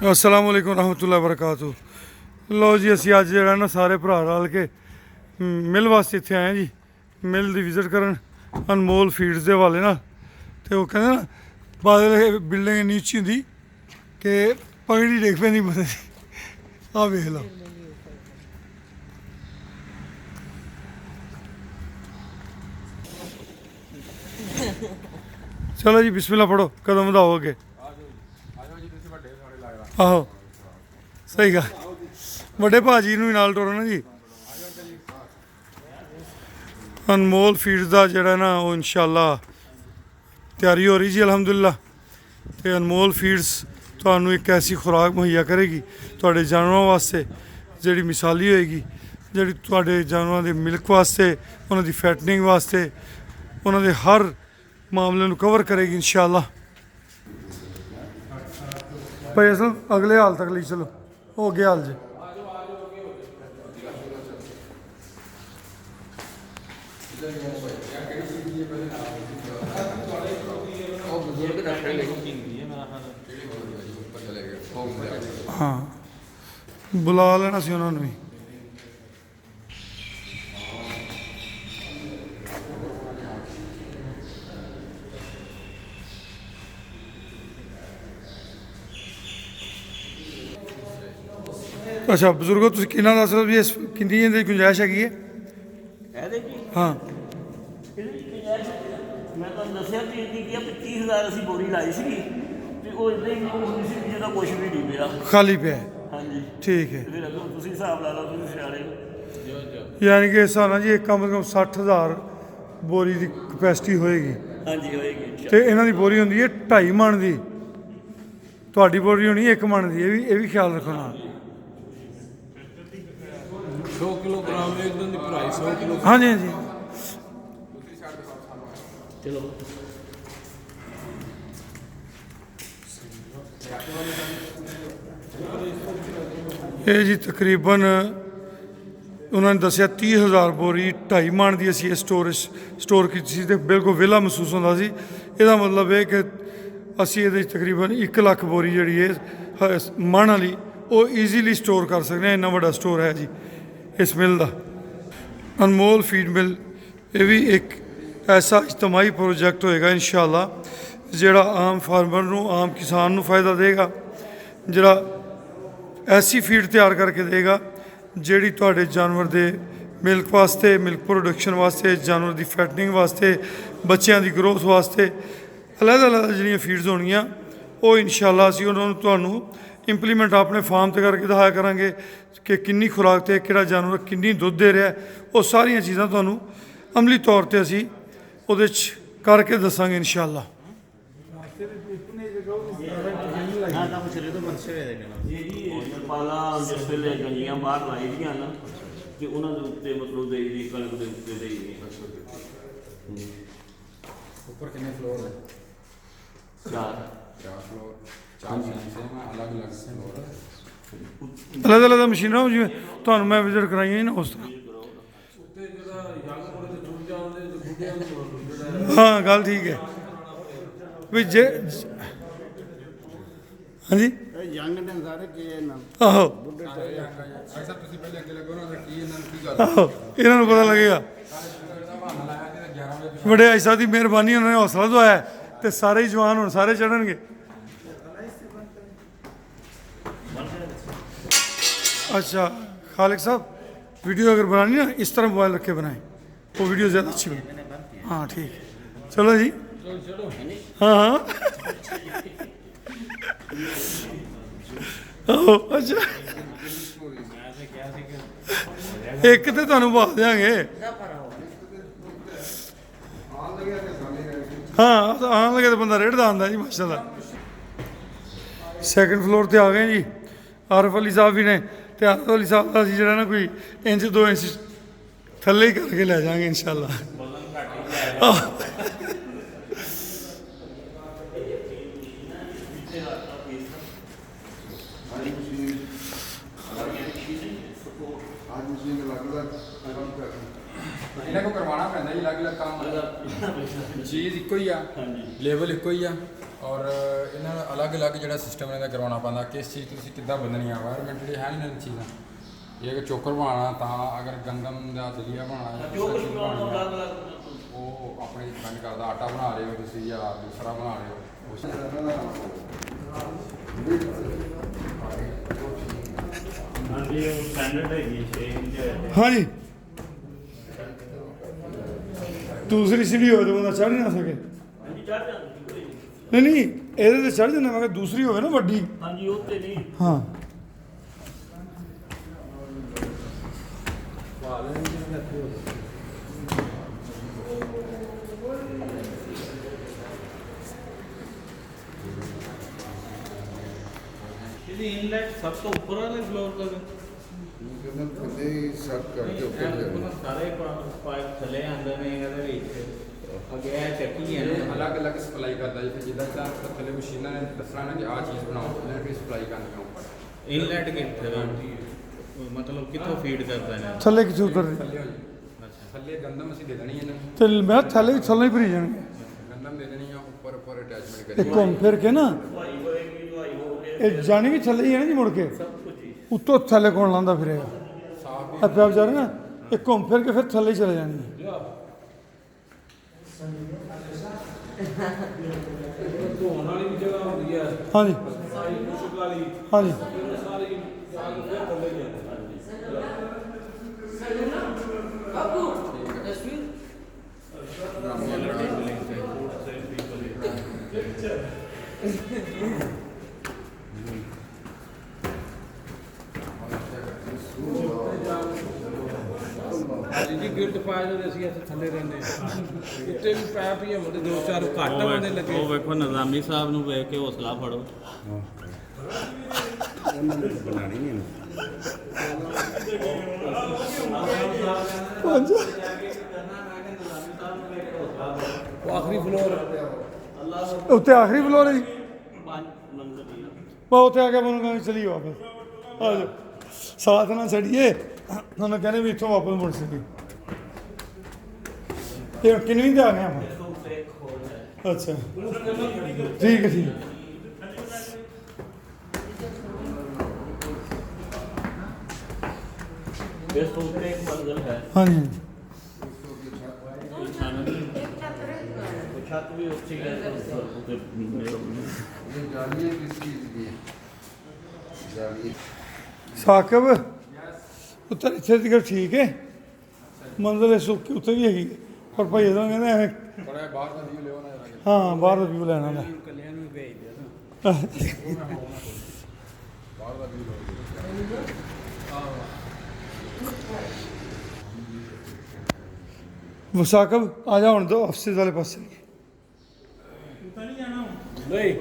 अस्सलाम वालेकुम रहमतुल्लाहि व बरकातुहू। लो जी असी अज जरा ना सारे भरा रल के मिल वास्ते इत्थे आए जी, मिल की विजिट करन अनमोल फीड्स के हवाले नाल। ते वो कहते ना बादल बिल्डिंग इन्नी उच्ची होंदी कि पगड़ी डिग पैंदी बंदे दी। आ वेख लो चलो जी बिस्मिल्लाह पढ़ो, कदम वधाओ अगे। आहो सही गल, बड़े भाजी नूं भी नाल टोरो ना जी। अनमोल फीड्स का जोड़ा ना वो इंशाअल्लाह तैयारी हो रही जी अलहमदुलिल्लाह। तो अनमोल फीड्स तुहानू एक ऐसी खुराक मुहैया करेगी तुहाडे जानवरों वास्ते जिहड़ी मिसाली होएगी, जिहड़ी तुहाडे जानवरों के मिल्क वास्ते, उन्हां दी फैटनिंग वास्ते, उन्हां दे हर मामले नूं कवर करेगी इंशाअल्लाह। भाई असल अगले हाल तक ले चलो, वो अगे हाल जे। हाँ बुला लेना सी उन्होंने भी। अच्छा बजुर्गो तुम कि दस रहे भी इस कि गुंजाइश हैगी है? हाँ मैं तो दसिया भी 25,000 असी बोरी लाई सी, वो इदा ही जो कुछ भी नहीं पिया, खाली पे। हाँ जी ठीक है, फिर तुम हिसाब ला लो, तुम सियाने यानी कि इस हिसाब जी कम से कम 60,000 बोरी की कैपेसिटी होएगी। हाँ जी होएगी। तो इन्हों की बोरी होंगी है 2.5 मन की, थोड़ी बोरी होनी 1 मन की। ये भी ख्याल रखो ना। 100 किलोग्राम एक दिन की भराई 100 किलो। हाँ जी हाँ जी चलो ये जी तकरीबन उन्होंने दसिया 30,000 बोरी 2.5 मन की असी स्टोर की तो बिल्कुल वेला महसूस होता सी। यदा मतलब है कि असी ये तकरीबन 1 लाख बोरी जी है मन वाली वो ईजीली स्टोर कर सकते हैं। इन्ना बड़ा स्टोर है जी इस मिल का। अनमोल फीड मिल ये भी एक ऐसा इज्तमाही प्रोजेक्ट होएगा इंशाअल्लाह जिहड़ा आम फार्मर नूं, आम किसान नूं फ़ायदा देगा, जिहड़ा ऐसी फीड तैयार करके देगा जिहड़ी तुहाडे जानवर दे मिल्क वास्ते, मिल्क प्रोडक्शन वास्ते, जानवर की फैटनिंग वास्ते, बच्चों की ग्रोथ वास्ते अलग-अलग जिहड़ियां फीड्स होणगियां वो इंशाअल्लाह असीं उन्हां नूं तुहानूं इंप्लीमेंट अपने फार्म ते करके दिखाया करांगे कि किन्नी खुराक ते किहड़ा जानवर किन्नी दुध दे रहा है। वो सारियां चीज़ां तुहानूं अमली तौर पर असी उहदे च करके दसांगे इंशाअल्लाह। पाला जिस वे गंजियां बाहर लाई दी ना कि उन्होंने उत्ते मतलब दे दी कणक के उत्ते दे ऊपर कितने फ्लोर है? 4 फ्लोर, 4 अलग अलग मशीन जिवें तुहानूं मैं विजिट कराई ना उस तरह। हाँ गल ठीक है भी जे। हाँ जी आहो आहो इन्हों पता लगेगा। बड़े आई साहब की मेहरबानी, उन्होंने हौसला दवाया तो सारे ही जवान हूँ सारे चढ़नगे। अच्छा खालिक साहब वीडियो अगर बनानी ना इस तरह मोबाइल रख के बनाए, वो वीडियो ज़्यादा अच्छी बनी। हाँ ठीक है चलो जी। हाँ हाँ आहो अच्छा एक तो तुहानूं पा देंगे। हाँ आन लगे तो बंदा रेड़दा आंदा जी माशाल्लाह। सैकेंड फ्लोर पर आ गए जी। आरफ अली साहब भी ने, तो आरफ अली साहब का असीं जिहड़ा ना कोई 1-2 इंच थल्ले ही करके लै जाएंगे इंशाअल्लाह। ਇਹਨਾਂ ਕੋ ਕਰਵਾਉਣਾ ਪੈਂਦਾ ਜੀ ਅਲੱਗ-ਅਲੱਗ ਕੰਮ ਚੀਜ਼ ਇੱਕੋ ਹੀ ਆ ਲੇਬਲ ਇੱਕੋ ਹੀ ਆ ਔਰ ਇਹਨਾਂ ਦਾ ਅਲੱਗ-ਅਲੱਗ ਜਿਹੜਾ ਸਿਸਟਮ ਇਹਨਾਂ ਦਾ ਕਰਵਾਉਣਾ ਪੈਂਦਾ ਕਿਸ ਚੀਜ਼ ਤੁਸੀਂ ਕਿੱਦਾਂ ਬੰਨਣੀ ਆ ਐਨਵਾਇਰਨਮੈਂਟਲੀ ਹੈ ਨਹੀਂ ਚੀਜ਼ਾਂ ਇਹ ਅਗਰ ਚੋਕਰ ਬਣਾਉਣਾ ਤਾਂ ਅਗਰ ਗੰਦਮ ਦਾ ਦਲੀਆ ਬਣਾਉਣਾ ਉਹ ਆਪਣੇ ਡਿਪੈਂਡ ਕਰਦਾ ਆਟਾ ਬਣਾ ਰਹੇ ਹੋ ਤੁਸੀਂ ਜਾਂ ਦੂਸਰਾ ਬਣਾ ਰਹੇ ਹੋ ਹਾਂਜੀ ਉਹ ਸਟੈਂਡਰਡ ਹੈਗੀ 6 ਇੰਚ ਹਾਂਜੀ ਦੂਸਰੀ ਸੀੜੀ ਹੋਵੇ ਤਾਂ ਬੰਦਾ ਚੜ੍ਹ ਹੀ ਨਾ ਸਕੇ ਹਾਂਜੀ ਚੜ ਜਾਂਦੀ ਕੋਈ ਨਹੀਂ ਨਹੀਂ ਇਹਦੇ ਤੇ ਚੜ੍ਹ ਜਾਂਦਾ ਮੈਂ ਕਿਹਾ ਦੂਸਰੀ ਹੋਵੇ ਨਾ ਵੱਡੀ ਹਾਂਜੀ ਉਹ ਤੇ ਨਹੀਂ ਹਾਂ ਇਹਦੀ ਇਨਲੈਟ ਸਭ ਤੋਂ ਉੱਪਰ ਵਾਲੇ ਫਲੋਰ ਤੇ ਸਾਰੇ ਪਾਈਪ ਥੱਲੇ ਆਉਂਦੇ ਨੇ ਇਹਦੇ ਵਿੱਚ ਅੱਗੇ ਇਹ ਚੱਕੀ ਹੈ ਅਲੱਗ-ਅਲੱਗ ਸਪਲਾਈ ਕਰਦਾ ਜਿੱਦਾਂ ਥੱਲੇ ਮਸ਼ੀਨਾਂ ਨੇ ਦੱਸਣਾ ਨਾ ਕਿ ਆਹ ਚੀਜ਼ ਬਣਾਓ ਇਹਨਾਂ ਵੀ ਸਪਲਾਈ ਕਰਨੀ ਉੱਪਰ ਇਨਲੈਟ ਕਿੱਥੇ ਮਤਲਬ ਕਿੱਥੋਂ ਫੀਡ ਕਰਦਾ ਨੇ ਥੱਲੇ ਕਿਥੋਂ ਉਤਰ ਥੱਲੇ ਹੋ ਜੀ ਥੱਲੇ ਗੰਦਮ ਅਸੀਂ ਦੇ ਦੇਣੀ ਇਹਨਾਂ ਨੂੰ ਤੇ ਮੈਂ ਥੱਲੇ ਹੀ ਭਰੀ ਜਾਣਗੇ ਗੰਦਮ ਦੇ ਦੇਣੀ ਆ ਉੱਪਰ ਅਟੈਚਮੈਂਟ ਇਹ ਕਰੀ ਘੁੰਮ ਫਿਰ ਕੇ ਨਾ ਦਵਾਈ ਹੋਏਗੀ ਦਵਾਈ ਹੋ ਗਈ ਇਹ ਜਾਣੀ ਵੀ ਥੱਲੇ ਹੀ ਹੈ ਨਾ ਜੀ ਮੁੜ ਕੇ ਸਭ ਕੁਝ ਹੀ ਉੱਤੋਂ ਥੱਲੇ ਕੋਣ ਲਾਉਂਦਾ ਫਿਰੇਗਾ ਸਾਫ ਆਪੇ ਆਪ ਜਾ ਰਹੇ ਨਾ ਇਹ ਘੁੰਮ ਫਿਰ ਕੇ ਫਿਰ ਥੱਲੇ ਹੀ ਚਲੇ ਜਾਣਗੇ ਧੋਣ ਵਾਲੀ ਵੀ ਜਗ੍ਹਾ ਹੁੰਦੀ ਹੈ ਹਾਂਜੀ ਸਾਰੀ ਮੁਸ਼ਕ ਵਾਲੀ ਹਾਂਜੀ ਸਾਰੀ ਆਗ ਫਿਰ ਥੱਲੇ ਜਾਂਦੀ ਜੀ ਗਿਲਟ ਪਾਇਆ ਜਦੋਂ ਅਸੀਂ ਇੱਥੇ ਥੱਲੇ ਰਹਿੰਦੇ ਉੱਤੇ ਵੀ ਪੈਪ ਹੀ ਹੁੰਦੇ ਦੋ ਚਾਰ ਘੱਟ ਆਉਂਦੇ ਲੱਗੇ ਉਹ ਵੇਖੋ ਨਿਜ਼ਾਮੀ ਸਾਹਿਬ ਨੂੰ ਵੇਖ ਕੇ ਹੌਸਲਾ ਫੜੋ ਉਹਨਾਂ ਨੇ ਬਣਾਣੀ ਨਹੀਂ ਉਹ ਆਖਰੀ ਫਲੋਰ ਉੱਤੇ ਆਖਰੀ ਫਲੋਰ ਹੈ ਜੀ 5 ਨੰਬਰ ਦੀ ਬਾ ਉੱਥੇ ਆ ਕੇ ਮੈਨੂੰ ਕਹਿੰਦੇ ਚਲੀ ਵਾਪਸ ਆ ਜਾਓ ਸਾਥ ਨਾ ਛੱਡੀਏ ਉਹਨੂੰ ਕਹਿੰਦੇ ਵੀ ਇੱਥੋਂ ਵਾਪਸ ਮੁੜ ਸਕੀ ਇਹ ਕਿੰਨੀ ਤੇ ਆ ਗਏ ਆਪਾਂ ਅੱਛਾ ਠੀਕ ਹੈ ਠੀਕ ਹੈ ਇਸ ਤੋਂ ਉੱਤੇ ਇੱਕ ਮੰਜ਼ਿਲ ਹੈ ਹਾਂਜੀ ਛੱਤ ਵੀ ਉੱਚੀ ਹੈ ਉੱਤੇ ਸਾਕਬ ਉੱਤਰ ਇੱਥੇ ਤੱਕ ਠੀਕ ਹੈ ਮੰਜ਼ਿਲ ਇਸ ਉੱਤੇ ਵੀ ਹੈਗੀ ਪਰ ਭਾਈ ਇਹਦਾ ਕਹਿੰਦੇ ਐਵੇਂ ਬੜਾ ਬਾਹਰ ਦਾ ਵੀਊ ਲਿਓ ਨਾ ਜਰਾ ਹਾਂ ਬਾਹਰ ਦਾ ਵਿਊ ਲੈਣਾ ਲੈ ਕੱਲਿਆਂ ਨੂੰ ਭੇਜ ਦਿਓ ਨਾ ਬਾਹਰ ਦਾ ਵੀਊ ਲਓ ਵਸਾਕਬ ਆ ਜਾ ਹੁਣ ਦੋ ਅਫਸਰ ਵਾਲੇ ਪਾਸੇ ਨਹੀਂ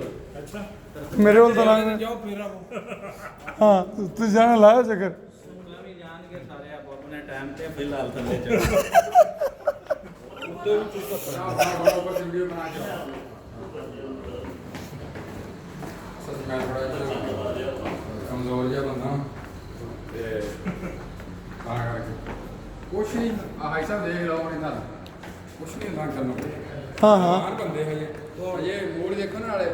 ਮੇਰੇ ਕੋਲ ਤਾਂ ਲੰਘ ਜਾਓ ਫਿਰ ਆਓ ਹਾਂ ਤੂੰ ਜਾਣਾ ਲਾਇਆ ਚੱਕਰ ਵੀ ਜਾਣਗੇ ਸਾਰੇ ਆਪੋ ਆਪਣੇ ਟਾਈਮ ਤੇ ਫਿਲਹਾਲ ਥੱਲੇ ਚੜ ਉੱਤੇ ਵੀ ਚੁੱਕ ਬਰਾਬਰ ਵੀਡੀਓ ਬਣਾ ਕੇ ਸੱਚ ਮੈਂ ਥੋੜਾ ਜਿਹਾ ਕਮਜ਼ੋਰ ਜਿਹਾ ਬੰਦਾ ਤੇ ਤਾਂ ਕਰਕੇ ਕੁਛ ਨਹੀਂ ਹਾਈ ਸਾਹਿਬ ਦੇਖ ਲਓ ਆਪਣੇ ਨਾਲ ਕੁਛ ਨਹੀਂ ਹੁੰਦਾ ਕਰਨਾ ਹਾਂ ਹਾਂ ਜਵਾਨ ਬੰਦੇ ਹਜੇ ਉਹ ਹਜੇ ਮੂਡ ਦੇਖੋ ਨਾ ਨਾਲੇ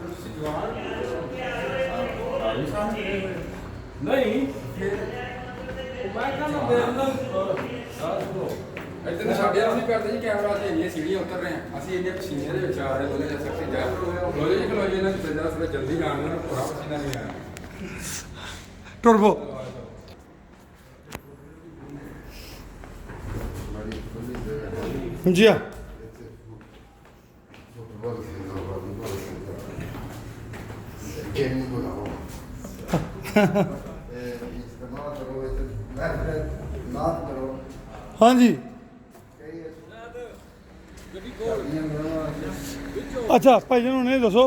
ਤੁਸੀਂ ਜਵਾਨ ਨਹੀਂ ਉਹ ਮੈਂ ਕਹਿੰਦਾ ਦੇਰਨਾ ਇੱਥੇ ਸਾਡੇ ਵਾਲ ਨਹੀਂ ਕਰਦੇ ਜੀ ਕੈਮਰਾ ਤੇ ਇੰਨੀਆਂ ਸੀੜੀਆਂ ਉਤਰ ਰਹੇ ਆ ਅਸੀਂ ਇੰਨੇ ਪਸੀਨੇ ਦੇ ਵਿੱਚ ਆ ਰਹੇ ਦੋਨੇ ਜਾ ਸਕਦੇ ਜਾ ਲੋਜੇ ਜੀ ਖਲੋਜੇ ਇਹਨਾਂ ਤੇ ਜਰਾ ਥੋੜਾ ਜਲਦੀ ਜਾਣ ਨਾਲ ਪੂਰਾ ਪਸੀਨਾ ਨਹੀਂ ਆਇਆ ਟੁਰਬੋ ਜੀ ਆ ਹਾਂਜੀ अच्छा भाई जी ने दसो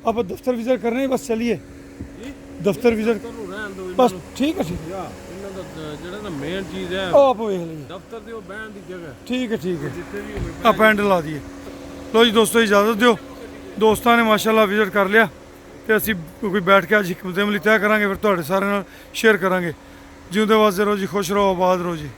आप दफ्तर विजिट करने बस चलिए दफ्तर विजिट बस ठीक है ठीक है ਇਹਨਾਂ ਦਾ ਜਿਹੜਾ ਨਾ ਮੇਨ ਚੀਜ਼ ਹੈ ਉਹ ਆਪ ਵੇਖ ਲਈਏ ਦਫ਼ਤਰ ਦੇ ਉਹ ਬਹਿਣ ਦੀ ਜਗ੍ਹਾ ਠੀਕ ਹੈ ਜਿੱਥੇ ਵੀ ਹੋਵੇ ਆ ਪੈਂਡ ਲਾ ਦਈਏ ਲੋ ਜੀ ਦੋਸਤੋ ਇਜਾਜ਼ਤ ਦਿਓ ਦੋਸਤਾਂ ਨੇ ਮਾਸ਼ਾਅੱਲਾ ਵਿਜ਼ਿਟ ਕਰ ਲਿਆ ਤੇ ਅਸੀਂ ਕੋਈ ਬੈਠ ਕੇ ਅੱਜ ਇੱਕ ਮੁਦਮਲੀ ਤੈਅ ਕਰਾਂਗੇ ਫਿਰ ਤੁਹਾਡੇ ਸਾਰਿਆਂ ਨਾਲ ਸ਼ੇਅਰ ਕਰਾਂਗੇ ਜਿਉਂਦੇ ਵਾਸਤੇ ਰਹੋ ਜੀ ਖੁਸ਼ ਰਹੋ ਆਬਾਦ ਰਹੋ ਜੀ